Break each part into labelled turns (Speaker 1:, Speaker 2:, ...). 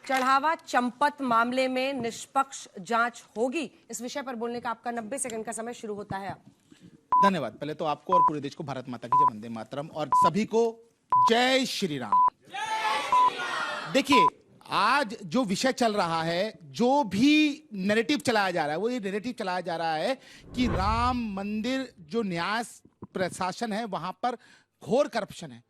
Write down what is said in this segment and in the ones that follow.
Speaker 1: चढ़ावा चंपत मामले में निष्पक्ष जांच होगी? इस विषय पर बोलने का आपका 90 सेकंड का समय शुरू होता है।
Speaker 2: धन्यवाद। पहले तो आपको और पूरे देश को भारत माता की जय, वंदे मातरम, और सभी को जय श्री राम। देखिए, आज जो विषय चल रहा है, जो भी नैरेटिव चलाया जा रहा है, वो ये नैरेटिव चलाया जा रहा है कि राम मंदिर जो न्याय प्रशासन है वहां पर घोर करप्शन है।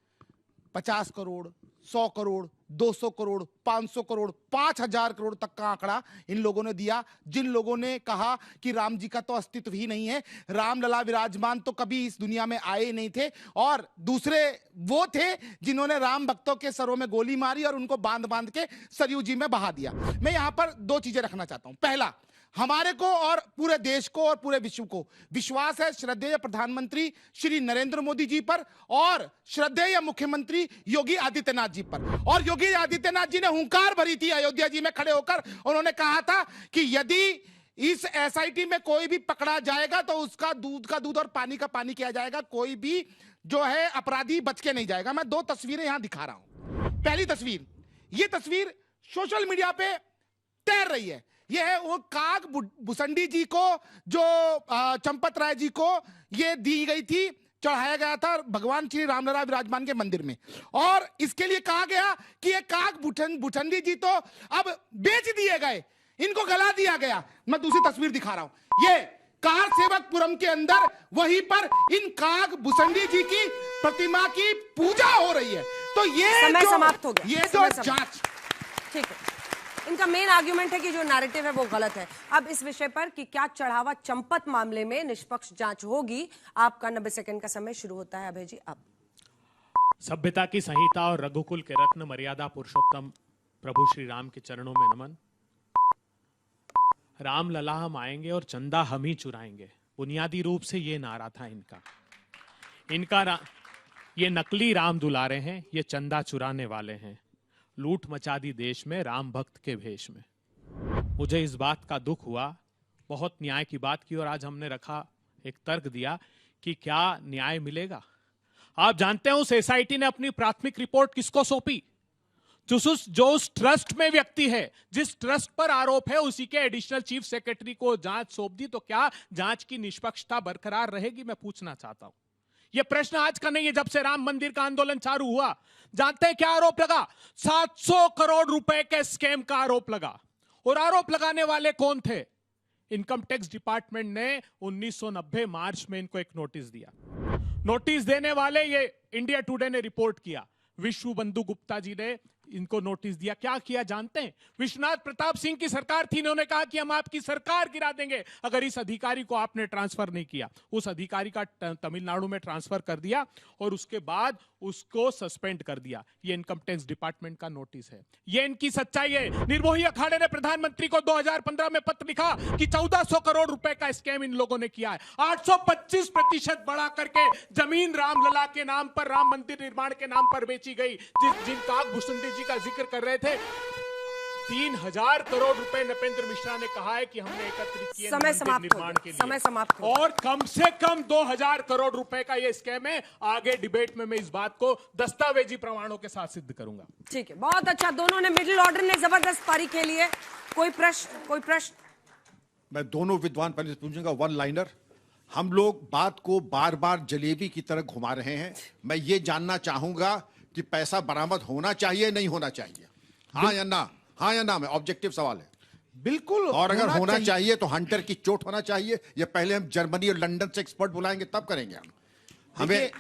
Speaker 2: 50 करोड़, 100 करोड़, 200 करोड़, 500 करोड़, 5000 करोड़ तक का आंकड़ा इन लोगों ने दिया। जिन लोगों ने कहा कि राम जी का तो अस्तित्व ही नहीं है, राम लला विराजमान तो कभी इस दुनिया में आए ही नहीं थे, और दूसरे वो थे जिन्होंने राम भक्तों के सरों में गोली मारी और उनको बांध बांध के सरयू जी में बहा दिया। मैं यहां पर दो चीजें रखना चाहता हूं। पहला, हमारे को और पूरे देश को और पूरे विश्व को विश्वास है श्रद्धेय प्रधानमंत्री श्री नरेंद्र मोदी जी पर और श्रद्धेय मुख्यमंत्री योगी आदित्यनाथ जी पर। और योगी आदित्यनाथ जी ने हुंकार भरी थी अयोध्या जी में खड़े होकर, उन्होंने कहा था कि यदि इस एसआईटी में कोई भी पकड़ा जाएगा तो उसका दूध का दूध और पानी का पानी किया जाएगा, कोई भी जो है अपराधी बच के नहीं जाएगा। मैं दो तस्वीरें यहां दिखा रहा हूं। पहली तस्वीर, यह तस्वीर सोशल मीडिया पे तैर रही है। यह है वो काग भुसंडी जी को, जो चंपत राय जी को ये दी गई थी, चढ़ाया गया था भगवान श्री रामलला विराजमान के मंदिर में, और इसके लिए कहा गया कि ये काग भुसंडी जी तो अब बेच दिए गए, इनको गला दिया गया। मैं दूसरी तस्वीर दिखा रहा हूं। ये कार सेवकपुरम के अंदर वहीं पर इन काग भुसंडी जी की प्रतिमा की पूजा हो रही है। तो ये
Speaker 1: समय समाप्त हो गया।
Speaker 2: ये जो जांच,
Speaker 1: ठीक है, इनका मेन आर्ग्यूमेंट है कि जो नैरेटिव है वो गलत है। अब इस विषय पर कि क्या चढ़ावा चंपत मामले में निष्पक्ष जांच होगी, आपका 90 सेकंड का समय शुरू होता है। अभय जी, अब
Speaker 3: सभ्यता की संहिता और रघुकुल के रत्न मर्यादा पुरुषोत्तम प्रभु श्री राम के चरणों में नमन। राम लला हम आएंगे और चंदा हम ही चुराएंगे, बुनियादी रूप से ये नारा था इनका। ये नकली राम दुलारे हैं, ये चंदा चुराने वाले हैं, लूट मचा दी देश में राम भक्त के भेष में। मुझे इस बात का दुख हुआ, बहुत न्याय की बात की, और आज हमने रखा एक तर्क दिया कि क्या न्याय मिलेगा। आप जानते हैं उस एसआईटी ने अपनी प्राथमिक रिपोर्ट किसको सौंपी? जो उस ट्रस्ट में व्यक्ति है, जिस ट्रस्ट पर आरोप है, उसी के एडिशनल चीफ सेक्रेटरी को जांच सौंप दी। तो क्या जांच की निष्पक्षता बरकरार रहेगी? मैं पूछना चाहता हूं। यह प्रश्न आज का नहीं है, जब से राम मंदिर का आंदोलन चालू हुआ। जानते हैं क्या आरोप लगा? 700 करोड़ रुपए के स्कैम का आरोप लगा। और आरोप लगाने वाले कौन थे? इनकम टैक्स डिपार्टमेंट ने 1990 मार्च में इनको एक नोटिस दिया। नोटिस देने वाले, ये इंडिया टुडे ने रिपोर्ट किया, विश्व बंधु गुप्ता जी ने इनको नोटिस दिया। क्या किया जानते हैं? विश्वनाथ प्रताप सिंह की सरकार थी, इन्होंने कहा कि हम आपकी सरकार गिरा देंगे अगर इस अधिकारी को आपने ट्रांसफर नहीं किया। उस अधिकारी का तमिलनाडु में ट्रांसफर कर दिया और उसके बाद उसको सस्पेंड कर दिया। ये इनकम टैक्स डिपार्टमेंट का नोटिस है, ये इनकी सच्चाई है। निर्मोही अखाड़े ने प्रधानमंत्री को 2015 में पत्र लिखा कि 1400 करोड़ रुपए का स्कैम इन लोगों ने किया है। 825% बढ़ा करके जमीन रामलला के नाम पर, राम मंदिर निर्माण के नाम पर बेची गई। जिन काग भुसंडी जी का जिक्र कर रहे थे, 3000 करोड़ रुपए नपेंद्र मिश्रा ने कहा है कि हमने एकत्रित किए
Speaker 1: समय समाप्त
Speaker 3: निर्माण के लिए।
Speaker 1: समय समाप्त हो।
Speaker 3: और कम से कम 2000 करोड़ रुपए का ये स्कैम है। आगे डिबेट में मैं इस बात को दस्तावेजी प्रमाणों के साथ सिद्ध करूंगा।
Speaker 1: ठीक है, बहुत अच्छा। दोनों ने, मिडिल ऑर्डर ने जबरदस्त पारी खेली है। कोई प्रश्न?
Speaker 4: मैं दोनों विद्वान पहले से पूछूंगा, वन लाइनर। हम लोग बात को बार बार जलेबी की तरह घुमा रहे हैं। मैं ये जानना चाहूंगा कि पैसा बरामद होना चाहिए, नहीं होना चाहिए? हाँ या ना? हाँ या ना में ऑब्जेक्टिव सवाल है।
Speaker 2: बिल्कुल।
Speaker 4: और अगर होना चाहिए तो हंटर की चोट होना चाहिए, या पहले हम जर्मनी और लंदन से एक्सपर्ट बुलाएंगे तब करेंगे हम? हमें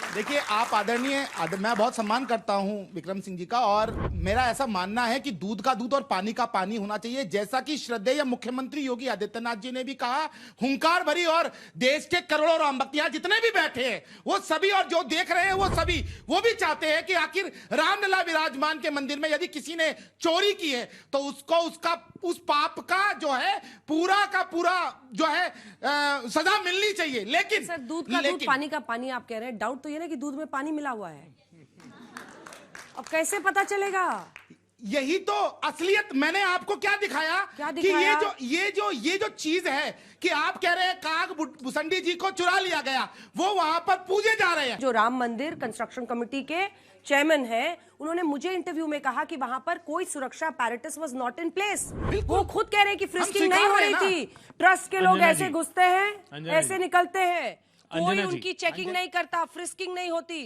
Speaker 2: देखिए, आप आदरणीय, मैं बहुत सम्मान करता हूं विक्रम सिंह जी का, और मेरा ऐसा मानना है कि दूध का दूध और पानी का पानी होना चाहिए। जैसा कि श्रद्धेय मुख्यमंत्री योगी आदित्यनाथ जी ने भी कहा, हुंकार भरी, और देश के करोड़ों राम भक्त यहां जितने भी बैठे हैं वो सभी, और जो देख रहे हैं वो सभी, वो भी चाहते हैं कि आखिर रामलला विराजमान के मंदिर में यदि किसी ने चोरी की है तो उसको उस पाप का जो है पूरा का पूरा जो है सजा मिलनी चाहिए। लेकिन
Speaker 1: सर, दूध का दूध पानी का पानी आप कह रहे हैं, डाउट तो ये ना कि दूध में पानी मिला हुआ है। अब कैसे पता चलेगा?
Speaker 2: यही तो असलियत। मैंने आपको क्या दिखाया कि ये जो चीज है कि आप कह रहे हैं काग भुसंडी जी को चुरा लिया गया, वो वहां पर पूजे जा रहे हैं।
Speaker 1: जो राम मंदिर कंस्ट्रक्शन कमेटी के चेयरमैन है, उन्होंने मुझे इंटरव्यू में कहा कि वहां पर कोई सुरक्षा apparatus was not in place। वो खुद कह रहे हैं कि फ्रिस्किंग नहीं हो रही थी, ट्रस्ट के लोग
Speaker 3: अंजना
Speaker 1: ऐसे
Speaker 3: जी।
Speaker 1: घुसते हैं,
Speaker 3: अंजना
Speaker 1: ऐसे
Speaker 3: जी।
Speaker 1: निकलते हैं, कोई
Speaker 3: अंजना जी।
Speaker 1: उनकी चेकिंग नहीं करता, फ्रिस्किंग नहीं होती।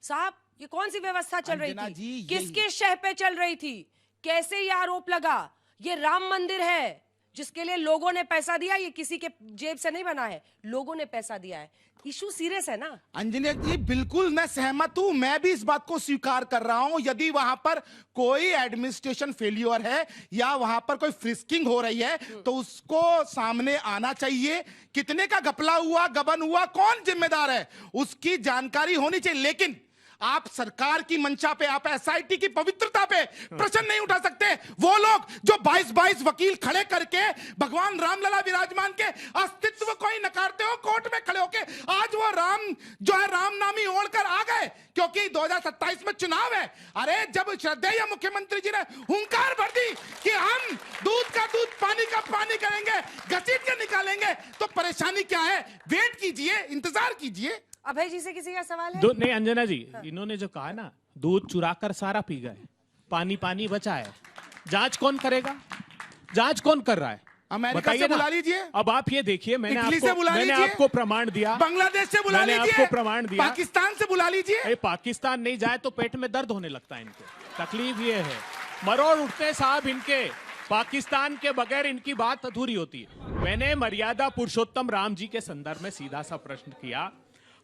Speaker 1: साहब, ये कौन सी व्यवस्था चल रही
Speaker 2: अंजना
Speaker 1: थी?
Speaker 2: जी,
Speaker 1: किसके शह पे चल रही थी? कैसे ये आरोप लगा? ये राम मंदिर है जिसके लिए लोगों ने पैसा दिया, ये किसी के जेब से नहीं बना है, लोगों ने पैसा दिया है। इशू सीरियस है ना?
Speaker 2: अंजना जी, बिल्कुल मैं सहमत हूं, मैं भी इस बात को स्वीकार कर रहा हूं। यदि वहां पर कोई एडमिनिस्ट्रेशन फेल्योर है या वहां पर कोई फ्रिस्किंग हो रही है तो उसको सामने आना चाहिए। कितने का घपला हुआ, गबन हुआ, कौन जिम्मेदार है, उसकी जानकारी होनी चाहिए। लेकिन आप सरकार की मंशा पे, आप एसआईटी की पवित्रता पे प्रश्न नहीं उठा सकते। वो लोग जो 22 वकील खड़े करके भगवान रामलला विराजमान के अस्तित्व को ही नकारते हो कोर्ट में खड़े होके, आज वो राम जो है राम नामी ओढ़कर आ गए क्योंकि 2027 में चुनाव है। अरे जब श्रद्धेय मुख्यमंत्री जी ने हुंकार भर दी कि हम दूध का दूध, पानी का पानी करेंगे, घसीट के निकालेंगे, तो परेशानी क्या है? वेट कीजिए, इंतजार कीजिए।
Speaker 1: अभय जी से किसी का सवाल है?
Speaker 3: नहीं अंजना जी, इन्होंने जो कहा ना, दूध चुराकर सारा पी गए, पानी पानी बचा है, जांच कौन करेगा? जांच कौन कर रहा है?
Speaker 2: अमेरिका
Speaker 3: बताइए
Speaker 2: से
Speaker 3: ना।
Speaker 2: बुला लीजिए,
Speaker 3: अब आप ये देखिए,
Speaker 2: इटली से बुला लीजिए,
Speaker 3: आपको प्रमाण दिया,
Speaker 2: बांग्लादेश से बुला
Speaker 3: मैंने
Speaker 2: लीजिए,
Speaker 3: आपको प्रमाण दिया,
Speaker 2: पाकिस्तान से बुला लीजिए।
Speaker 3: अरे पाकिस्तान नहीं जाए तो पेट में दर्द होने लगता है इनको। तकलीफ ये है, मरोड़ उठते साहब इनके। पाकिस्तान के बगैर इनकी बात अधूरी होती है। मैंने मर्यादा पुरुषोत्तम राम जी के संदर्भ में सीधा सा प्रश्न किया।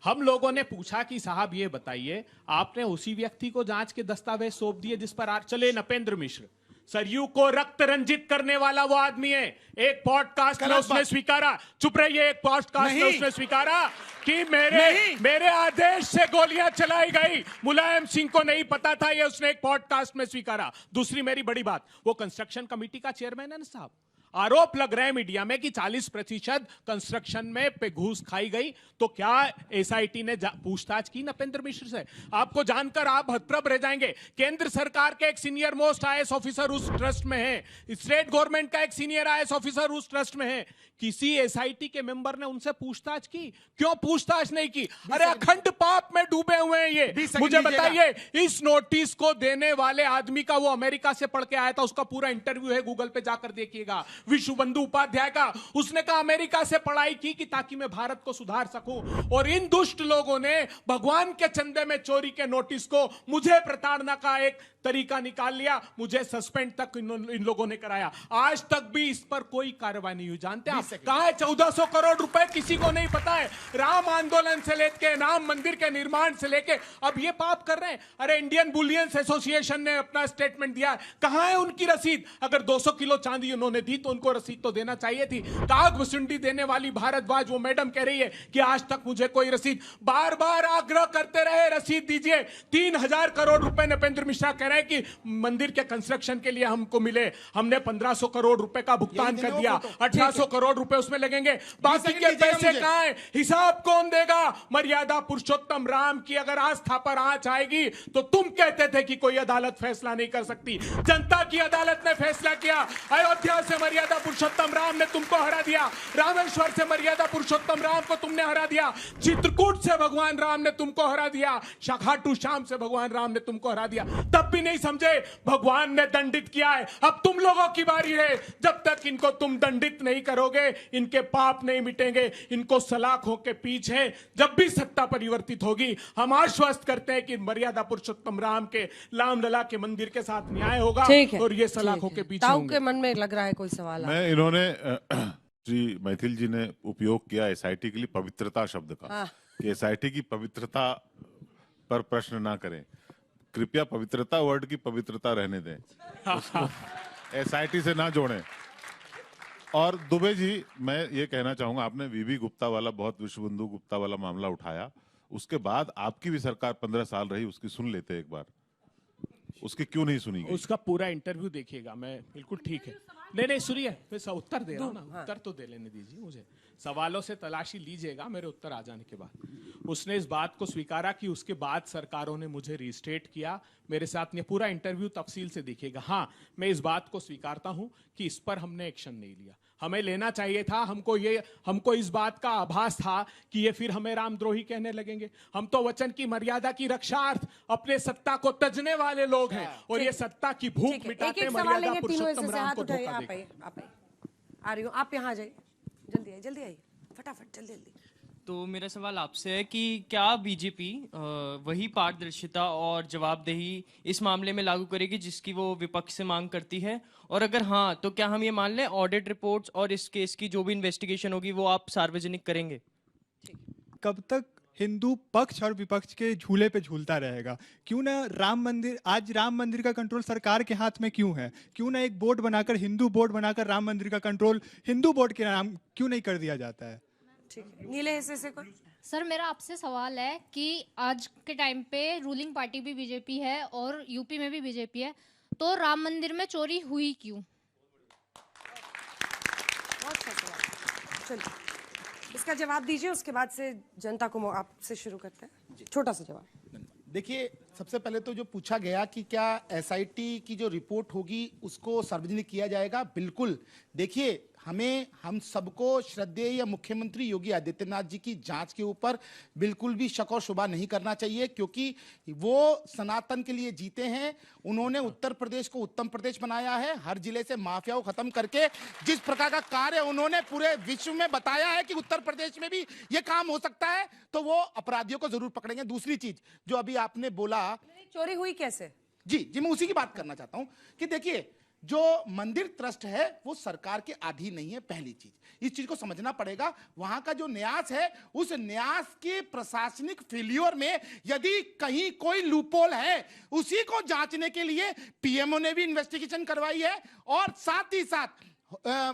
Speaker 3: हम लोगों ने पूछा कि साहब ये बताइए, आपने उसी व्यक्ति को जांच के दस्तावेज सौंप दिए जिस पर चले नपेंद्र मिश्र, सरयू को रक्त रंजित करने वाला वो आदमी है। एक पॉडकास्ट में उसने स्वीकारा, चुप रहिए, एक पॉडकास्ट में उसने स्वीकारा कि मेरे आदेश से गोलियां चलाई गई। मुलायम सिंह को नहीं पता था, ये उसने एक पॉडकास्ट में स्वीकारा। दूसरी मेरी बड़ी बात, वो कंस्ट्रक्शन कमेटी का चेयरमैन है ना साहब, आरोप लग रहे हैं मीडिया में कि 40% कंस्ट्रक्शन में पे घूस खाई गई। तो क्या एसआईटी ने पूछताछ की नपेंद्र मिश्र से? आपको जानकर आप हतप्रभ रह जाएंगे। केंद्र सरकार के एक सीनियर मोस्ट आईएएस ऑफिसर उस ट्रस्ट में है, स्टेट गवर्नमेंट का एक सीनियर आईएएस ऑफिसर उस ट्रस्ट में है। किसी एसआईटी के मेंबर ने उनसे पूछताछ की? क्यों पूछताछ नहीं की? अरे अखंड पाप में डूबे हुए हैं ये। मुझे बताइए, इस नोटिस को देने वाले आदमी का, वो अमेरिका से पढ़ के आया था, उसका पूरा इंटरव्यू है, गूगल पे जाकर देखिएगा, विश्व बंधु उपाध्याय का। उसने कहा अमेरिका से पढ़ाई की कि ताकि मैं भारत को सुधार सकूं, और इन दुष्ट लोगों ने भगवान के चंदे में चोरी के नोटिस को मुझे प्रताड़ना का एक तरीका निकाल लिया, मुझे सस्पेंड तक इन लोगों ने कराया। आज तक भी इस पर कोई कार्रवाई नहीं हुई। जानते हैं आप कहां है 1400 करोड़ रुपए? किसी को नहीं पता है। राम आंदोलन से लेके, राम मंदिर के निर्माण से लेके अब ये पाप कर रहे हैं। अरे इंडियन बुलियंस एसोसिएशन ने अपना स्टेटमेंट दिया, कहां है उनकी रसीद? अगर 200 किलो चांदी उन्होंने दी तो उनको रसीद तो देना चाहिए थी। काग भुसुंडी देने वाली भारद्वाज, वो मैडम कह रही है कि आज तक मुझे कोई रसीद, बार बार आग्रह करते रहे रसीद दीजिए। 3000 करोड़ रुपए नपेंद्र मिश्रा कह रहे हैं कि मंदिर के कंस्ट्रक्शन के लिए हमको मिले, हमने 1500 करोड़ रुपए का भुगतान कर दिया, 1800 करोड़ रुपए उसमें लगेंगे, बाकी के पैसे कहां हैं? हिसाब कौन देगा? मर्यादा पुरुषोत्तम राम की अगर आस्था पर आंच आएगी तो तुम कहते थे कि कोई अदालत फैसला नहीं कर सकती, जनता की अदालत ने फैसला किया। अयोध्या से मर्यादा पुरुषोत्तम राम ने तुमको हरा दिया, रामेश्वर से मर्यादा पुरुषोत्तम राम को तुमने हरा दिया, चित्रकूट से भगवान राम ने तुमको हरा दिया, खाटू श्याम से भगवान राम ने तुमको हरा दिया। तब भी नहीं समझे, भगवान ने दंडित किया है, अब तुम लोगों की बारी है। जब तक इनको तुम दंडित नहीं करोगे, इनके पाप नहीं मिटेंगे। इनको सलाखों के पीछे जब भी सत्ता परिवर्तित होगी, हम आश्वस्त करते हैं कि मर्यादा पुरुषोत्तम राम के लामलला के मंदिर के साथ न्याय होगा और ये सलाखों के पीछे
Speaker 1: ताऊ
Speaker 3: होंगे।
Speaker 1: के मन में लग रहा है कोई सवाल।
Speaker 5: मैं इन्होंने श्री मैथिल जी ने उपयोग किया एसआईटी के लिए पवित्रता शब्द का, कि एसआईटी की पवित्रता पर प्रश्न ना करें। कृपया पवित्रता वर्ड की पवित्रता रहने दें, एसआईटी से ना जोड़ें। और दुबे जी, मैं ये कहना चाहूंगा, आपने वीबी गुप्ता वाला, बहुत विश्वबंधु गुप्ता वाला मामला उठाया, उसके बाद आपकी भी सरकार 15 साल रही, उसकी सुन लेते एक बार, उसकी क्यों नहीं सुनी गई?
Speaker 3: उसका पूरा इंटरव्यू देखिएगा। मैं बिल्कुल ठीक है, नहीं सुनिए, मैं उत्तर दे रहा हूँ ना, उत्तर तो दे लेने दीजिए मुझे। सवालों से तलाशी लीजिएगा मेरे उत्तर आ जाने के बाद। उसने इस बात को स्वीकारा कि उसके बाद सरकारों ने मुझे रिस्टेट किया। मेरे साथ ये पूरा इंटरव्यू तफसील से देखिएगा। हाँ, मैं इस बात को स्वीकारता हूं कि इस पर हमने एक्शन नहीं लिया, हमें लेना चाहिए था। हमको इस बात का आभास था कि ये फिर हमें रामद्रोही कहने लगेंगे। हम तो वचन की मर्यादा की रक्षार्थ अपने सत्ता को तजने वाले लोग हैं, और ये सत्ता की भूख मिटाते मर्यादा पुरुषोत्तम राम को धोखा देंगे।
Speaker 1: आ रही हूँ, आप यहाँ आ जाइए, जल्दी आइए, फटाफट, जल्दी।
Speaker 6: तो मेरा सवाल आपसे है कि क्या बीजेपी वही पारदर्शिता और जवाबदेही इस मामले में लागू करेगी जिसकी वो विपक्ष से मांग करती है, और अगर हाँ तो क्या हम ये मान लें ऑडिट रिपोर्ट्स और इस केस की जो भी इन्वेस्टिगेशन होगी वो आप सार्वजनिक करेंगे?
Speaker 7: कब तक हिंदू पक्ष और विपक्ष के झूले पे झूलता रहेगा? क्यों ना आज राम मंदिर का कंट्रोल सरकार के हाथ में क्यों है? क्यों ना एक बोर्ड बनाकर, हिंदू बोर्ड बनाकर राम मंदिर का कंट्रोल हिंदू बोर्ड के नाम क्यों नहीं कर दिया जाता है?
Speaker 1: ठीक है, नीले हिस्से से कोई?
Speaker 8: सर, मेरा आपसे सवाल है कि आज के टाइम पे रूलिंग पार्टी भी बीजेपी है और यूपी में भी बीजेपी है, तो राम मंदिर में चोरी हुई क्यों?
Speaker 1: बहुत अच्छा सवाल। चलिए, इसका जवाब दीजिए, उसके बाद से जनता को आपसे शुरू करते हैं। छोटा सा जवाब।
Speaker 2: देखिए, सबसे पहले तो जो पूछा गया कि क्या एसआईटी की जो रिपोर्ट होगी उसको सार्वजनिक किया जाएगा, बिल्कुल। देखिए, हम सबको श्रद्धेय मुख्यमंत्री योगी आदित्यनाथ जी की जांच के ऊपर बिल्कुल भी शक और शुबा नहीं करना चाहिए, क्योंकि वो सनातन के लिए जीते हैं। उन्होंने उत्तर प्रदेश को उत्तम प्रदेश बनाया है, हर जिले से माफिया को खत्म करके जिस प्रकार का कार्य उन्होंने पूरे विश्व में बताया है कि उत्तर प्रदेश में भी ये काम हो सकता है, तो वो अपराधियों को जरूर पकड़ेंगे। दूसरी चीज जो अभी आपने बोला,
Speaker 1: चोरी हुई कैसे?
Speaker 2: जी मैं उसी की बात करना चाहता हूं कि देखिए, जो मंदिर ट्रस्ट है वो सरकार के अधीन नहीं है। पहली चीज, इस चीज को समझना पड़ेगा। वहां का जो न्यास है, उस न्यास के प्रशासनिक फेल्योर में यदि कहीं कोई लूपहोल है, उसी को जांचने के लिए पीएमओ ने भी इन्वेस्टिगेशन करवाई है, और साथ ही साथ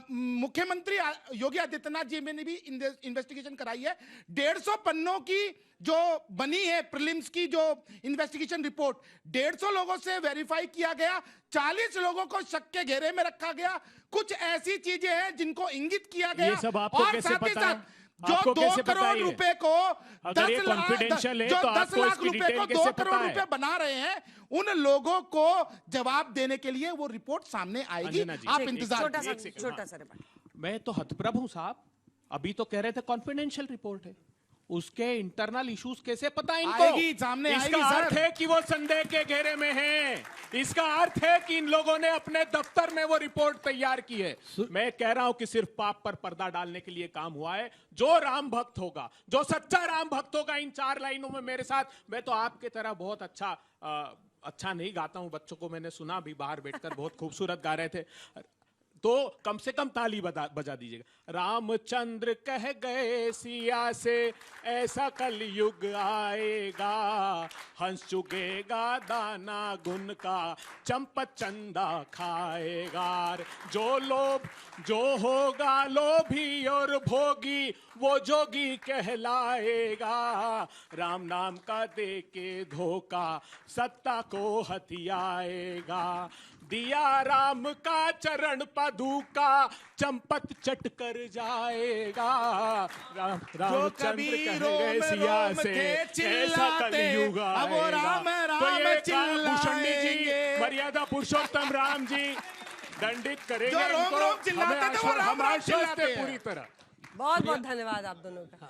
Speaker 2: मुख्यमंत्री योगी आदित्यनाथ जी ने भी इन्वेस्टिगेशन कराई है। 150 पन्नों की जो बनी है प्रीलिम्स की जो इन्वेस्टिगेशन रिपोर्ट, 150 लोगों से वेरीफाई किया गया, 40 लोगों को शक के घेरे में रखा गया। कुछ ऐसी चीजें हैं जिनको इंगित किया गया,
Speaker 3: ये सब आपको
Speaker 2: और
Speaker 3: कैसे
Speaker 2: साथ ही
Speaker 3: पता है?
Speaker 2: जो
Speaker 3: आपको
Speaker 2: 2
Speaker 3: कैसे पता
Speaker 2: करोड़
Speaker 3: है?
Speaker 2: रुपए को
Speaker 3: अगर ये confidential है, तो
Speaker 2: 10
Speaker 3: आपको
Speaker 2: लाख
Speaker 3: इसकी
Speaker 2: रुपए को
Speaker 3: डिटेल
Speaker 2: 2
Speaker 3: कैसे
Speaker 2: करोड़
Speaker 3: पता है?
Speaker 2: रुपए बना रहे हैं, उन लोगों को जवाब देने के लिए वो रिपोर्ट सामने आएगी।
Speaker 3: अंजना जी,
Speaker 2: आप
Speaker 3: एक
Speaker 2: इंतजार
Speaker 1: छोटा
Speaker 2: कीजिए।
Speaker 1: सा रिपोर्ट।
Speaker 3: मैं तो हतप्रभ हूं साहब, अभी तो कह रहे थे कॉन्फिडेंशियल रिपोर्ट है, उसके इंटरनल इश्यूज कैसे पता इनको?
Speaker 2: आएगी, सामने
Speaker 3: इसका
Speaker 2: आएगी,
Speaker 3: अर्थ
Speaker 2: सर।
Speaker 3: है कि वो संदेह के घेरे में हैं। इसका अर्थ है कि इन लोगों ने अपने दफ्तर में वो रिपोर्ट तैयार की है। मैं कह रहा हूं कि सिर्फ पाप पर पर्दा डालने के लिए काम हुआ है। जो राम भक्त होगा, जो सच्चा राम भक्त होगा, इन 4 लाइनों में मेरे साथ, मैं तो आपके तरह बहुत अच्छा नहीं गाता हूं, बच्चों को मैंने सुना भी बाहर बैठकर, बहुत खूबसूरत गा रहे थे, तो कम से कम ताली बजा दीजिएगा। रामचंद्र कह गए सिया से, ऐसा कलयुग आएगा, हंस चुगेगा दाना गुन का, चंपत चंदा खाएगा। जो होगा लोभी और भोगी, वो जोगी कहलाएगा। राम नाम का दे के धोखा, सत्ता को हथियाएगा। दिया राम का चरण पादुका, चंपत चट कर जाएगा। रामचंद्र कह गए सिया से, ऐसा कलयुग आएगा। तो ये भूषणी जी, मर्यादा पुरुषोत्तम राम जी दंडित करेंगे इनको। हमें आश्वस्त है पूरी तरह।
Speaker 1: बहुत बहुत धन्यवाद आप दोनों का।